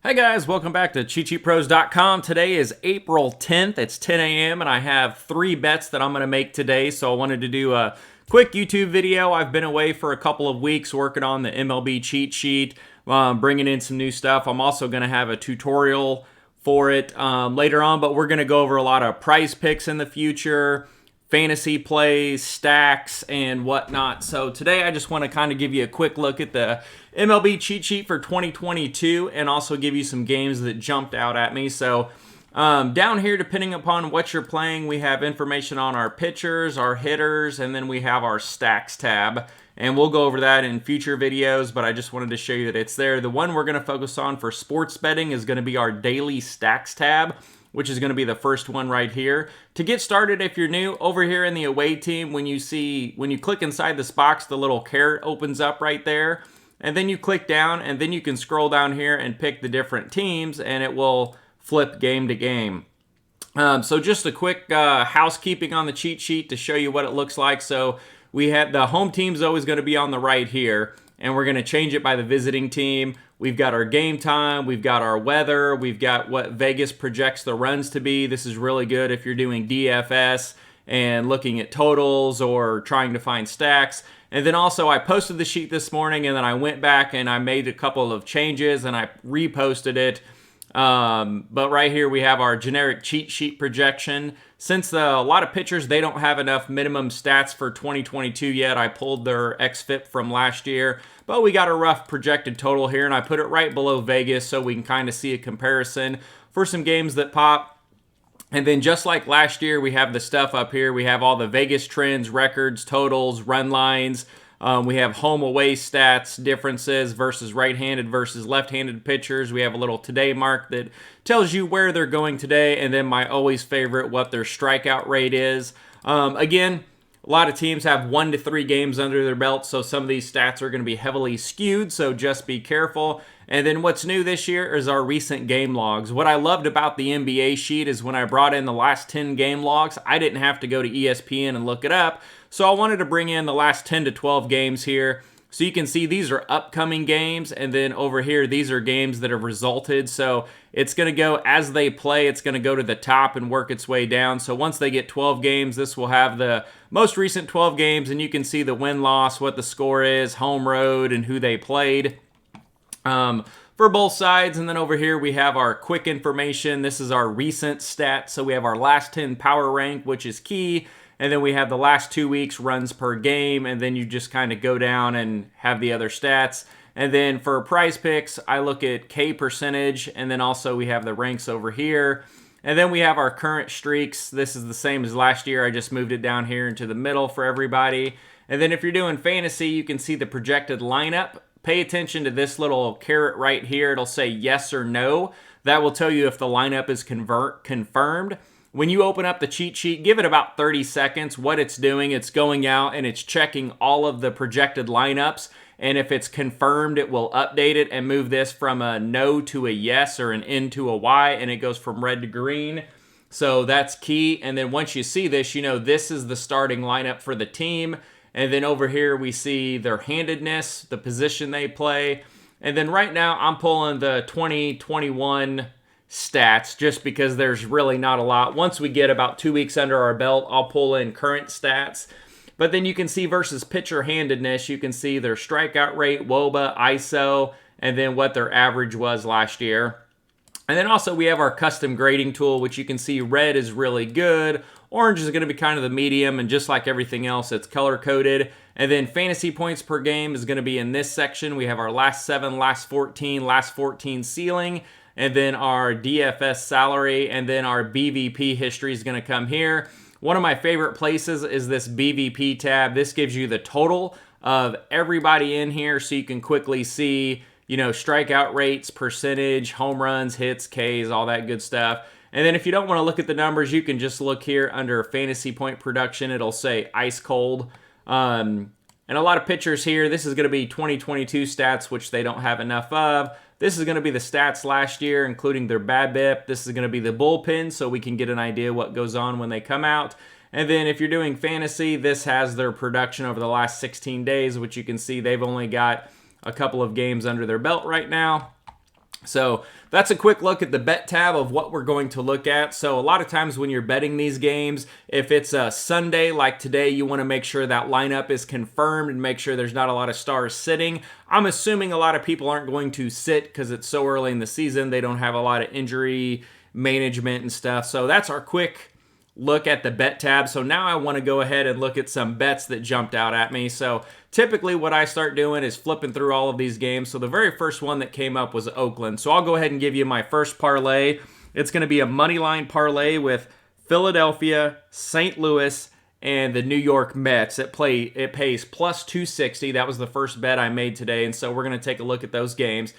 Hey guys, welcome back to CheatSheetPros.com. Today is April 10th. It's 10 a.m. and I have 3 bets that I'm going to make today. So I wanted to do a quick YouTube video. I've been away for a couple of weeks working on the MLB cheat sheet, bringing in some new stuff. I'm also going to have a tutorial for it later on, but we're going to go over a lot of prize picks in the future, fantasy plays, stacks, and whatnot. So today I just want to kind of give you a quick look at the MLB cheat sheet for 2022 and also give you some games that jumped out at me. So down here, depending upon what you're playing, we have information on our pitchers, our hitters, and then we have our stacks tab. And we'll go over that in future videos, but I just wanted to show you that it's there. The one we're going to focus on for sports betting is going to be our daily stacks tab, which is going to be the first one right here. To get started, if you're new, over here in the away team, when you click inside this box, the little caret opens up right there. And then you click down, and then you can scroll down here and pick the different teams, and it will flip game to game. So just a quick housekeeping on the cheat sheet to show you what it looks like. So we have the home team's always going to be on the right here, and we're going to change it by the visiting team. We've got our game time, we've got our weather, we've got what Vegas projects the runs to be. This is really good if you're doing DFS and looking at totals or trying to find stacks. And then also I posted the sheet this morning, and then I went back and I made a couple of changes and I reposted it. But right here we have our generic cheat sheet projection. Since a lot of pitchers, they don't have enough minimum stats for 2022 yet, I pulled their xFIP from last year. But we got a rough projected total here, and I put it right below Vegas so we can kind of see a comparison for some games that pop. And then just like last year, we have the stuff up here. We have all the Vegas trends, records, totals, run lines. We have home away stats, differences versus right-handed versus left-handed pitchers. We have a little today mark that tells you where they're going today. And then my always favorite, what their strikeout rate is. Again, a lot of teams have 1 to 3 games under their belt, so some of these stats are going to be heavily skewed, so just be careful. And then what's new this year is our recent game logs. What I loved about the NBA sheet is when I brought in the last 10 game logs, I didn't have to go to ESPN and look it up. So I wanted to bring in the last 10 to 12 games here. So you can see these are upcoming games, and then over here, these are games that have resulted. So it's going to go as they play, it's going to go to the top and work its way down. So once they get 12 games, this will have the most recent 12 games, and you can see the win-loss, what the score is, home, road, and who they played for both sides. And then over here, we have our quick information. This is our recent stats. So we have our last 10 power rank, which is key. And then we have the last 2 weeks runs per game, and then you just kind of go down and have the other stats. And then for prize picks, I look at K percentage, and then also we have the ranks over here. And then we have our current streaks. This is the same as last year. I just moved it down here into the middle for everybody. And then if you're doing fantasy, you can see the projected lineup. Pay attention to this little caret right here. It'll say yes or no. That will tell you if the lineup is confirmed. When you open up the cheat sheet, give it about 30 seconds. What it's doing, it's going out and it's checking all of the projected lineups. And if it's confirmed, it will update it and move this from a no to a yes or an N to a Y. And it goes from red to green. So that's key. And then once you see this, you know this is the starting lineup for the team. And then over here, we see their handedness, the position they play. And then right now, I'm pulling the 2021 stats just because there's really not a lot. Once we get about 2 weeks under our belt, I'll pull in current stats. But then you can see versus pitcher handedness, you can see their strikeout rate, WOBA, ISO, and then what their average was last year. And then also we have our custom grading tool, which you can see red is really good. Orange is going to be kind of the medium, and just like everything else, it's color-coded. And then fantasy points per game is going to be in this section. We have our last 7, last 14 ceiling, and then our DFS salary, and then our BVP history is going to come here. One of my favorite places is this BVP tab. This gives you the total of everybody in here, so you can quickly see, you know, strikeout rates, percentage, home runs, hits, Ks, all that good stuff. And then if you don't want to look at the numbers, you can just look here under fantasy point production. It'll say ice cold. And a lot of pitchers here, this is going to be 2022 stats, which they don't have enough of. This is going to be the stats last year, including their BABIP. This is going to be the bullpen, so we can get an idea what goes on when they come out. And then if you're doing fantasy, this has their production over the last 16 days, which you can see they've only got a couple of games under their belt right now. So that's a quick look at the bet tab of what we're going to look at. So a lot of times when you're betting these games, if it's a Sunday like today, you want to make sure that lineup is confirmed and make sure there's not a lot of stars sitting. I'm assuming a lot of people aren't going to sit because it's so early in the season. They don't have a lot of injury management and stuff. So that's our quick look at the bet tab. So now I want to go ahead and look at some bets that jumped out at me. So typically what I start doing is flipping through all of these games. So the very first one that came up was Oakland. So I'll go ahead and give you my first parlay. It's going to be a money line parlay with Philadelphia, St. Louis, and the New York Mets. It pays plus 260. That was the first bet I made today. And so we're going to take a look at those games.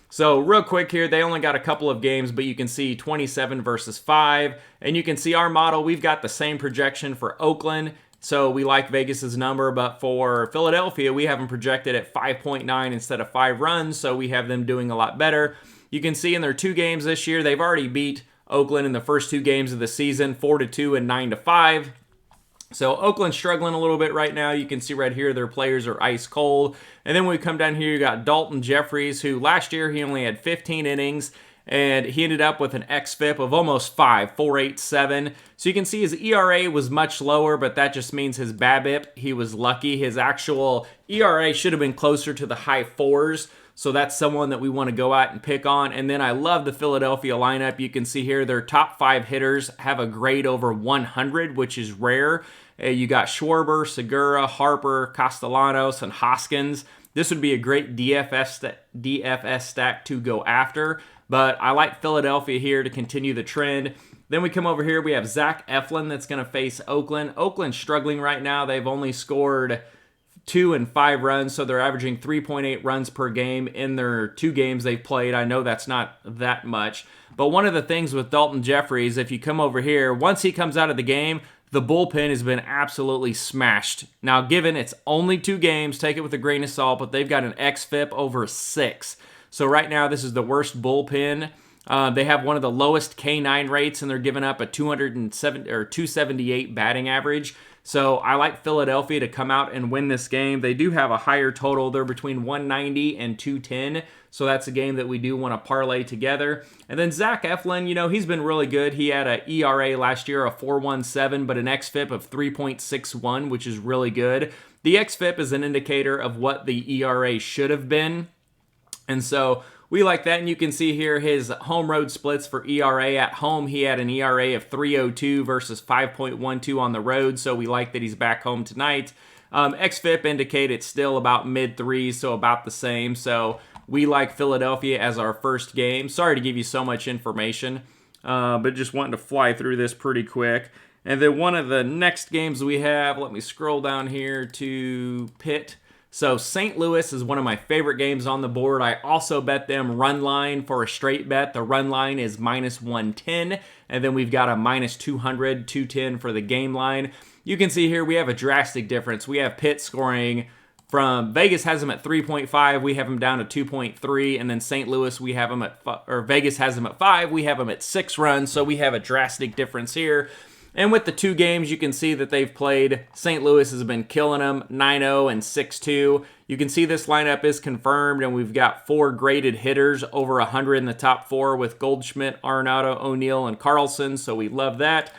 So real quick here, they only got a couple of games, but you can see 27 versus 5. And you can see our model, we've got the same projection for Oakland. So we like Vegas's number, but for Philadelphia, we have them projected at 5.9 instead of 5 runs. So we have them doing a lot better. You can see in their 2 games this year, they've already beat Oakland in the first 2 games of the season, 4-2 and 9-5. So Oakland's struggling a little bit right now. You can see right here their players are ice cold. And then when we come down here, you got Dalton Jeffries, who last year he only had 15 innings, and he ended up with an xFIP of almost 5.487. So you can see his ERA was much lower, but that just means his BABIP, he was lucky. His actual ERA should have been closer to the high 4s. So that's someone that we want to go out and pick on. And then I love the Philadelphia lineup. You can see here their top 5 hitters have a grade over 100, which is rare. You got Schwarber, Segura, Harper, Castellanos, and Hoskins. This would be a great DFS stack to go after. But I like Philadelphia here to continue the trend. Then we come over here. We have Zach Eflin that's going to face Oakland. Oakland's struggling right now. They've only scored 2 and 5 runs, so they're averaging 3.8 runs per game in their 2 games they've played. I know that's not that much. But one of the things with Dalton Jeffries, if you come over here, once he comes out of the game, the bullpen has been absolutely smashed. Now, given it's only 2 games, take it with a grain of salt, but they've got an xFIP over 6. So right now, this is the worst bullpen. They have one of the lowest K9 rates, and they're giving up a 278 batting average. So I like Philadelphia to come out and win this game. They do have a higher total. They're between 190 and 210. So that's a game that we do want to parlay together. And then Zach Eflin, you know, he's been really good. He had an ERA last year of 4.17, but an xFIP of 3.61, which is really good. The xFIP is an indicator of what the ERA should have been. And so we like that, and you can see here his home road splits for ERA. At home, he had an ERA of 3.02 versus 5.12 on the road, so we like that he's back home tonight. xFIP indicate it's still about mid-3s, so about the same. So we like Philadelphia as our first game. Sorry to give you so much information, but just wanting to fly through this pretty quick. And then one of the next games we have, let me scroll down here to Pitt. So St. Louis is one of my favorite games on the board. I also bet them run line for a straight bet. The run line is minus 110, and then we've got a minus 200, 210 for the game line. You can see here we have a drastic difference. We have Pitt scoring from Vegas has them at 3.5, we have them down to 2.3, and then St. Louis we have them at Vegas has them at 5, we have them at 6 runs. So we have a drastic difference here. And with the 2 games, you can see that they've played. St. Louis has been killing them, 9-0 and 6-2. You can see this lineup is confirmed, and we've got 4 graded hitters over 100 in the top 4 with Goldschmidt, Arenado, O'Neill, and Carlson, so we love that.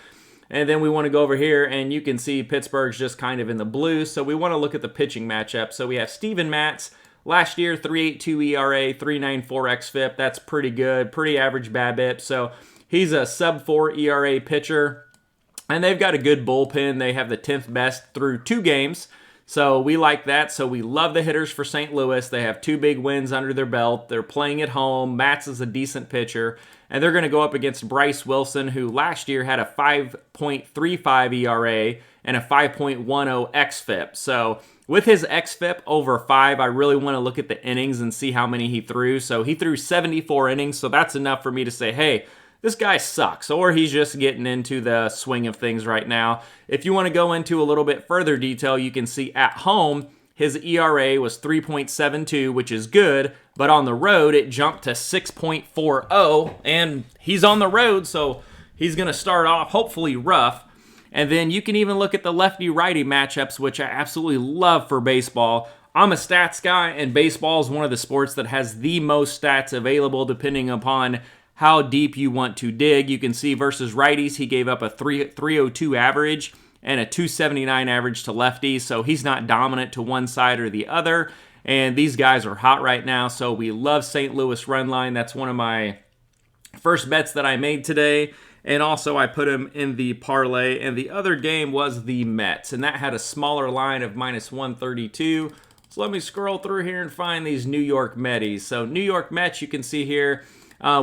And then we want to go over here, and you can see Pittsburgh's just kind of in the blue, so we want to look at the pitching matchup. So we have Steven Matz. Last year, 3.82 ERA, 3.94 xFIP. That's pretty good, pretty average BABIP. So he's a sub-4 ERA pitcher. And they've got a good bullpen. They have the 10th best through 2 games. So we like that. So we love the hitters for St. Louis. They have 2 big wins under their belt. They're playing at home. Matz is a decent pitcher. And they're going to go up against Bryce Wilson, who last year had a 5.35 ERA and a 5.10 xFIP. So with his xFIP over 5, I really want to look at the innings and see how many he threw. So he threw 74 innings. So that's enough for me to say, hey, this guy sucks, or he's just getting into the swing of things right now. If you want to go into a little bit further detail, you can see at home, his ERA was 3.72, which is good, but on the road, it jumped to 6.40, and he's on the road, so he's going to start off hopefully rough. And then you can even look at the lefty-righty matchups, which I absolutely love for baseball. I'm a stats guy, and baseball is one of the sports that has the most stats available depending upon how deep you want to dig. You can see versus righties, he gave up a 302 average and a 279 average to lefties, so he's not dominant to one side or the other. And these guys are hot right now, so we love St. Louis run line. That's one of my first bets that I made today. And also I put him in the parlay. And the other game was the Mets, and that had a smaller line of minus 132. So let me scroll through here and find these New York Mets. So New York Mets, you can see here,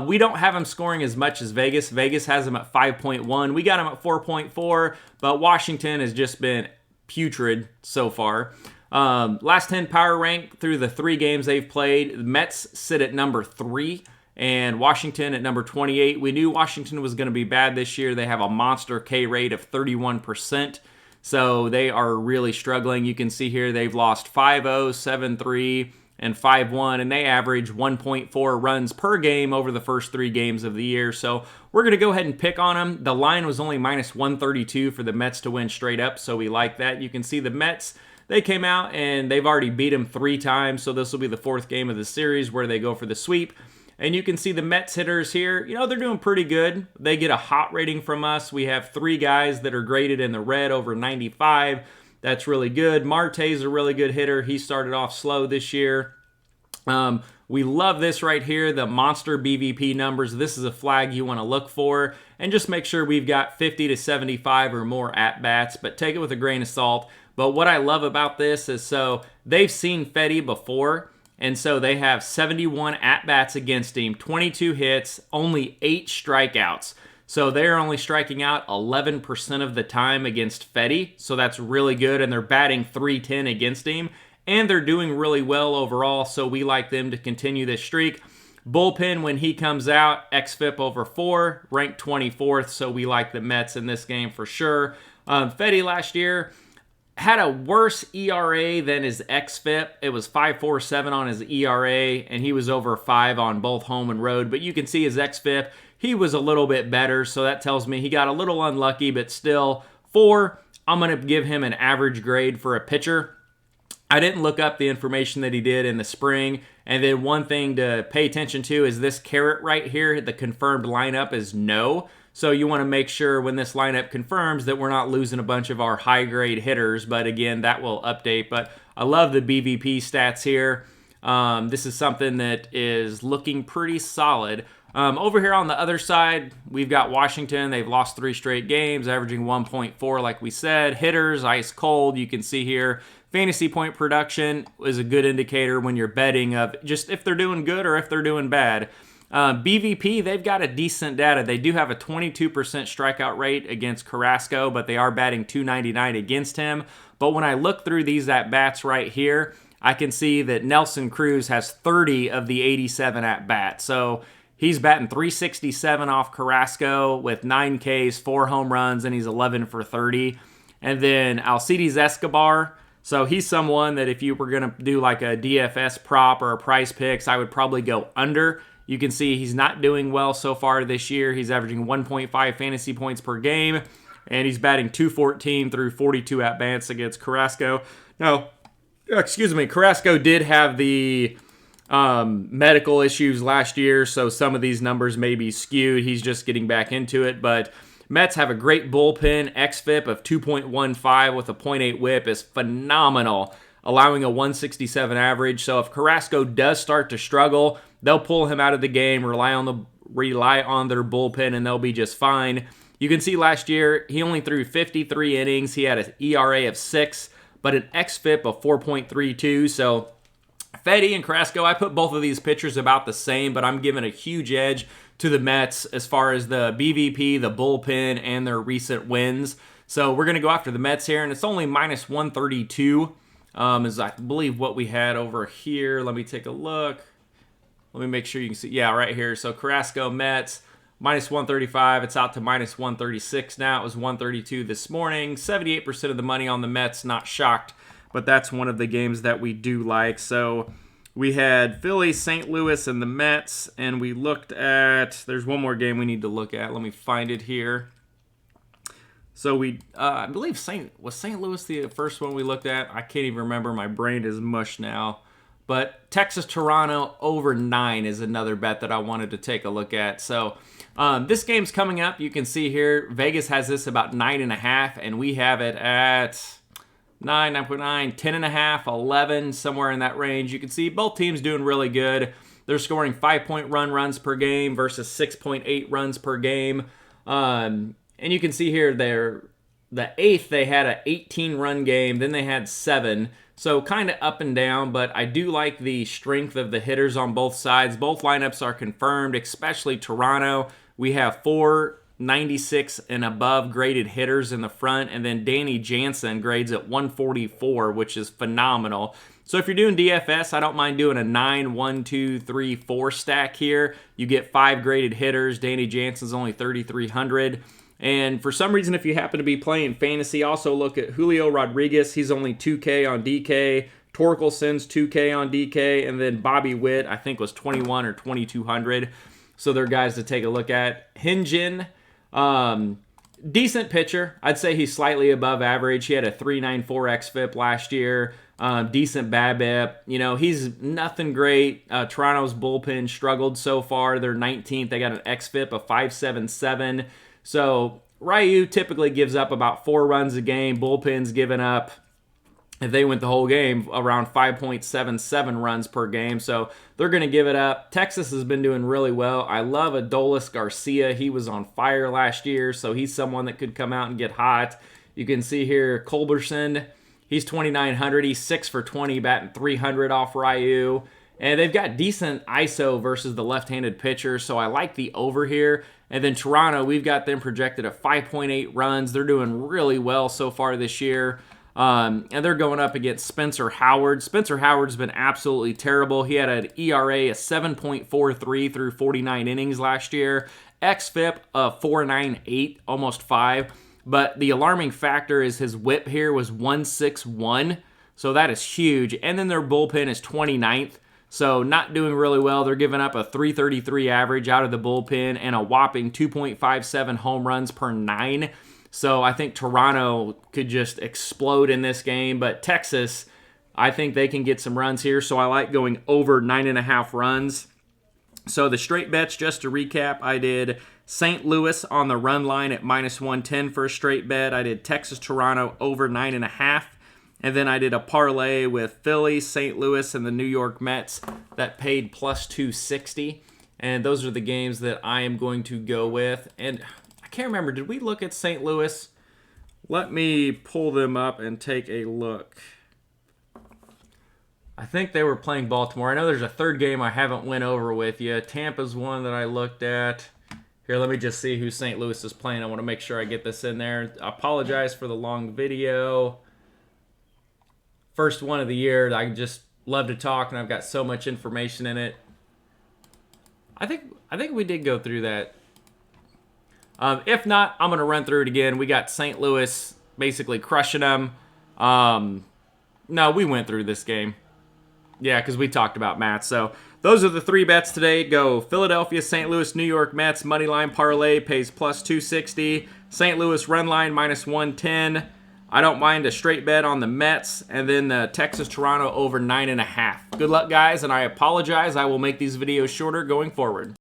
we don't have them scoring as much as Vegas. Vegas has them at 5.1. We got them at 4.4, but Washington has just been putrid so far. Last 10 power rank through the 3 games they've played. The Mets sit at number 3 and Washington at number 28. We knew Washington was going to be bad this year. They have a monster K rate of 31%. So they are really struggling. You can see here they've lost 5-0, 7-3, and 5-1, and they average 1.4 runs per game over the first 3 games of the year. So we're going to go ahead and pick on them. The line was only minus 132 for the Mets to win straight up, so we like that. You can see the Mets, they came out and they've already beat them 3 times, so this will be the 4th game of the series where they go for the sweep. And you can see the Mets hitters here, you know, they're doing pretty good. They get a hot rating from us. We have 3 guys that are graded in the red over 95. That's really good. Marte's a really good hitter. He started off slow this year. We love this right here, the monster BVP numbers. This is a flag you want to look for. And just make sure we've got 50 to 75 or more at-bats, but take it with a grain of salt. But what I love about this is so they've seen Fetty before, and so they have 71 at-bats against him, 22 hits, only 8 strikeouts. So they're only striking out 11% of the time against Fetty, so that's really good, and they're batting .310 against him, and they're doing really well overall, so we like them to continue this streak. Bullpen, when he comes out, xFIP over 4, ranked 24th, so we like the Mets in this game for sure. Fetty last year had a worse ERA than his xFIP. It was 5.47 on his ERA, and he was over 5 on both home and road. But you can see his xFIP, he was a little bit better, so that tells me he got a little unlucky, but still 4. I'm going to give him an average grade for a pitcher. I didn't look up the information that he did in the spring. And then one thing to pay attention to is this caret right here. The confirmed lineup is no. So you want to make sure when this lineup confirms that we're not losing a bunch of our high-grade hitters. But again, that will update. But I love the BVP stats here. This is something that is looking pretty solid. Over here on the other side, we've got Washington. They've lost 3 straight games, averaging 1.4 like we said. Hitters, ice cold. You can see here, fantasy point production is a good indicator when you're betting of just if they're doing good or if they're doing bad. BVP, they've got a decent data. They do have a 22% strikeout rate against Carrasco, but they are batting .299 against him. But when I look through these at-bats right here, I can see that Nelson Cruz has 30 of the 87 at-bats. So he's batting .367 off Carrasco with 9 Ks, 4 home runs, and he's 11 for 30. And then Alcides Escobar, so he's someone that if you were going to do like a DFS prop or a price picks, I would probably go under. You can see he's not doing well so far this year. He's averaging 1.5 fantasy points per game, and he's batting .214 through 42 at-bats against Carrasco. Now, Carrasco did have the medical issues last year, so some of these numbers may be skewed. He's just getting back into it, but Mets have a great bullpen. xFIP of 2.15 with a .8 whip is phenomenal, allowing a 167 average. So if Carrasco does start to struggle, they'll pull him out of the game, rely on their bullpen, and they'll be just fine. You can see last year, he only threw 53 innings. He had an ERA of 6, but an xFIP of 4.32. So Fetty and Carrasco, I put both of these pitchers about the same, but I'm giving a huge edge to the Mets as far as the BVP, the bullpen, and their recent wins. So we're going to go after the Mets here, and it's only minus 132, is I believe what we had over here. Let me take a look. Let me make sure you can see. Yeah, right here. So Carrasco, Mets, minus 135. It's out to minus 136 now. It was 132 this morning. 78% of the money on the Mets. Not shocked, but that's one of the games that we do like. So we had Philly, St. Louis, and the Mets, and we looked at, there's one more game we need to look at. Let me find it here. So I believe St. Louis the first one we looked at? I can't even remember. My brain is mush now. But Texas Toronto over 9 is another bet that I wanted to take a look at. So this game's coming up. You can see here Vegas has this about 9.5, and we have it at 9, 9.9, 10.5, 11, somewhere in that range. You can see both teams doing really good. They're scoring 5-point runs per game versus 6.8 runs per game. And you can see here the 8th, they had an 18-run game. Then they had 7. So kind of up and down, but I do like the strength of the hitters on both sides. Both lineups are confirmed, especially Toronto. We have 4 96 and above graded hitters in the front, and then Danny Jansen grades at 144, which is phenomenal. So if you're doing DFS, I don't mind doing a 9, 1, 2, 3, 4 stack here. You get 5 graded hitters. Danny Jansen's only 3,300. And for some reason, if you happen to be playing fantasy, also look at Julio Rodriguez. He's only 2K on DK. Torkelson's 2K on DK. And then Bobby Witt, I think, was 21 or 2,200. So they're guys to take a look at. Hyun-Jin, decent pitcher. I'd say he's slightly above average. He had a 3.94 xFIP last year. Decent BABIP. You know, he's nothing great. Toronto's bullpen struggled so far. They're 19th. They got an xFIP of 5.77. So Ryu typically gives up about 4 runs a game. Bullpen's giving up, if they went the whole game, around 5.77 runs per game. So they're going to give it up. Texas has been doing really well. I love Adolis Garcia. He was on fire last year, so he's someone that could come out and get hot. You can see here Culberson. He's 2,900. He's 6 for 20, batting 300 off Ryu. And they've got decent ISO versus the left-handed pitcher, so I like the over here. And then Toronto, we've got them projected at 5.8 runs. They're doing really well so far this year. And they're going up against Spencer Howard. Spencer Howard's been absolutely terrible. He had an ERA of 7.43 through 49 innings last year. xFIP of 4.98, almost 5. But the alarming factor is his whip here was 1.61. So that is huge. And then their bullpen is 29th. So not doing really well. They're giving up a 333 average out of the bullpen and a whopping 2.57 home runs per 9. So I think Toronto could just explode in this game. But Texas, I think they can get some runs here. So I like going over 9.5 runs. So the straight bets, just to recap, I did St. Louis on the run line at -110 for a straight bet. I did Texas Toronto over 9.5. And then I did a parlay with Philly, St. Louis, and the New York Mets that paid +260. And those are the games that I am going to go with. And I can't remember, did we look at St. Louis? Let me pull them up and take a look. I think they were playing Baltimore. I know there's a third game I haven't went over with you. Tampa's one that I looked at. Here, let me just see who St. Louis is playing. I want to make sure I get this in there. I apologize for the long video. First one of the year. I just love to talk, and I've got so much information in it. I think we did go through that. If not, I'm going to run through it again. We got St. Louis basically crushing them. No, we went through this game. Yeah, because we talked about Matt. So those are the 3 bets today. Go Philadelphia, St. Louis, New York Mets. Moneyline parlay pays +260. St. Louis run line -110. I don't mind a straight bet on the Mets, and then the Texas Toronto over 9.5. Good luck, guys, and I apologize. I will make these videos shorter going forward.